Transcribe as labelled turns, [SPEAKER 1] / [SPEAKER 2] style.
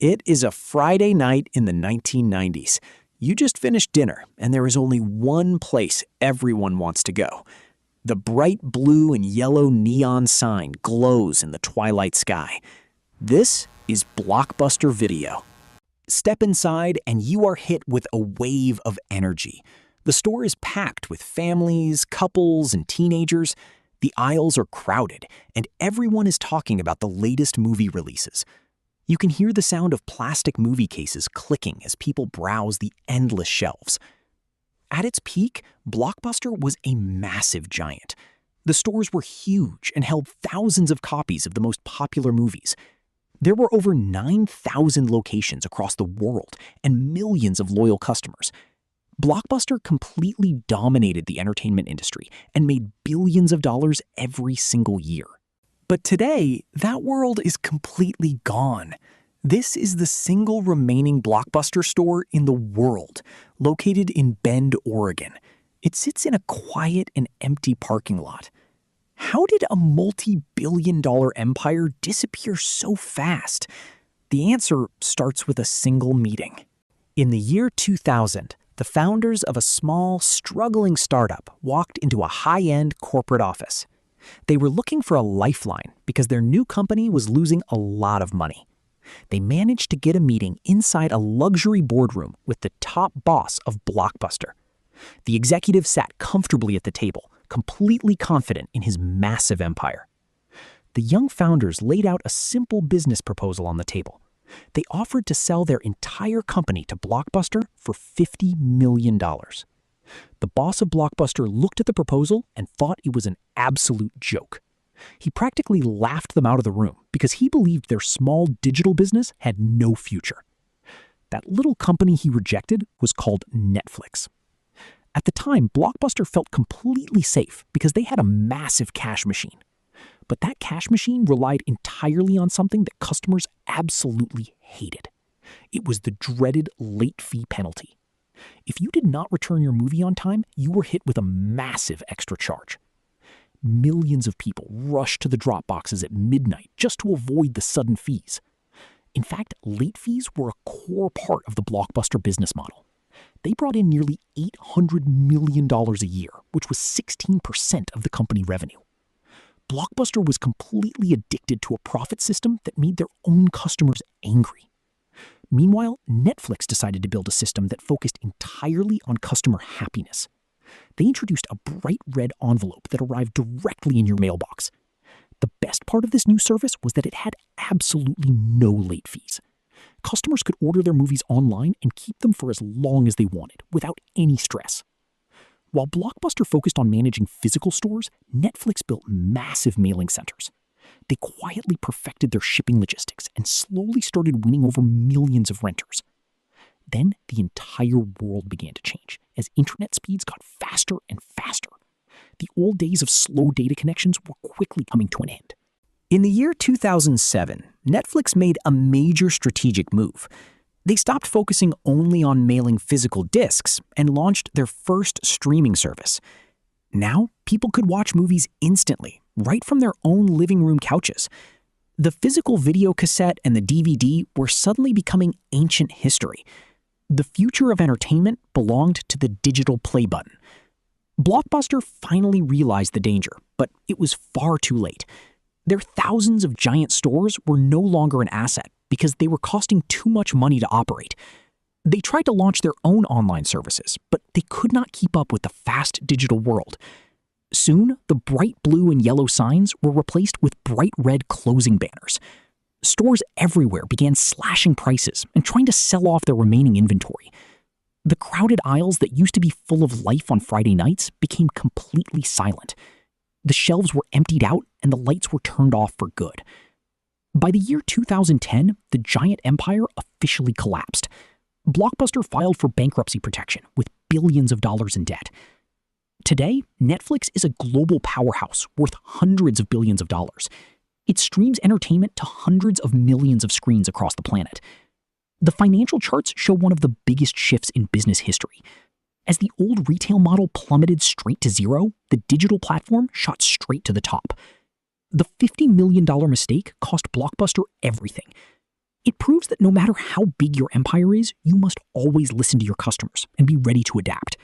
[SPEAKER 1] It is a Friday night in the 1990s. You just finished dinner, and there is only one place everyone wants to go. The bright blue and yellow neon sign glows in the twilight sky. This is Blockbuster Video. Step inside, and you are hit with a wave of energy. The store is packed with families, couples, and teenagers. The aisles are crowded, and everyone is talking about the latest movie releases. You can hear the sound of plastic movie cases clicking as people browse the endless shelves. At its peak, Blockbuster was a massive giant. The stores were huge and held thousands of copies of the most popular movies. There were over 9,000 locations across the world and millions of loyal customers. Blockbuster completely dominated the entertainment industry and made billions of dollars every single year. But today, that world is completely gone. This is the single remaining Blockbuster store in the world, located in Bend, Oregon. It sits in a quiet and empty parking lot. How did a multi-billion-dollar empire disappear so fast? The answer starts with a single meeting. In the year 2000, the founders of a small, struggling startup walked into a high-end corporate office. They were looking for a lifeline because their new company was losing a lot of money. They managed to get a meeting inside a luxury boardroom with the top boss of Blockbuster. The executive sat comfortably at the table, completely confident in his massive empire. The young founders laid out a simple business proposal on the table. They offered to sell their entire company to Blockbuster for $50 million. The boss of Blockbuster looked at the proposal and thought it was an absolute joke. He practically laughed them out of the room because he believed their small digital business had no future. That little company he rejected was called Netflix. At the time, Blockbuster felt completely safe because they had a massive cash machine. But that cash machine relied entirely on something that customers absolutely hated. It was the dreaded late fee penalty. If you did not return your movie on time, you were hit with a massive extra charge. Millions of people rushed to the drop boxes at midnight just to avoid the sudden fees. In fact, late fees were a core part of the Blockbuster business model. They brought in nearly $800 million a year, which was 16% of the company revenue. Blockbuster was completely addicted to a profit system that made their own customers angry. Meanwhile, Netflix decided to build a system that focused entirely on customer happiness. They introduced a bright red envelope that arrived directly in your mailbox. The best part of this new service was that it had absolutely no late fees. Customers could order their movies online and keep them for as long as they wanted, without any stress. While Blockbuster focused on managing physical stores, Netflix built massive mailing centers. They quietly perfected their shipping logistics and slowly started winning over millions of renters. Then the entire world began to change as internet speeds got faster and faster. The old days of slow data connections were quickly coming to an end. In the year 2007, Netflix made a major strategic move. They stopped focusing only on mailing physical discs and launched their first streaming service. Now, people could watch movies instantly, right from their own living room couches. The physical video cassette and the DVD were suddenly becoming ancient history. The future of entertainment belonged to the digital play button. Blockbuster finally realized the danger, but it was far too late. Their thousands of giant stores were no longer an asset because they were costing too much money to operate. They tried to launch their own online services, but they could not keep up with the fast digital world. Soon, the bright blue and yellow signs were replaced with bright red closing banners. Stores everywhere began slashing prices and trying to sell off their remaining inventory. The crowded aisles that used to be full of life on Friday nights became completely silent. The shelves were emptied out and the lights were turned off for good. By the year 2010, the giant empire officially collapsed. Blockbuster filed for bankruptcy protection with billions of dollars in debt. Today, Netflix is a global powerhouse worth hundreds of billions of dollars. It streams entertainment to hundreds of millions of screens across the planet. The financial charts show one of the biggest shifts in business history. As the old retail model plummeted straight to zero, the digital platform shot straight to the top. The $50 million mistake cost Blockbuster everything.
[SPEAKER 2] It proves that no matter how big your empire is, you must always listen to your customers and be ready to adapt.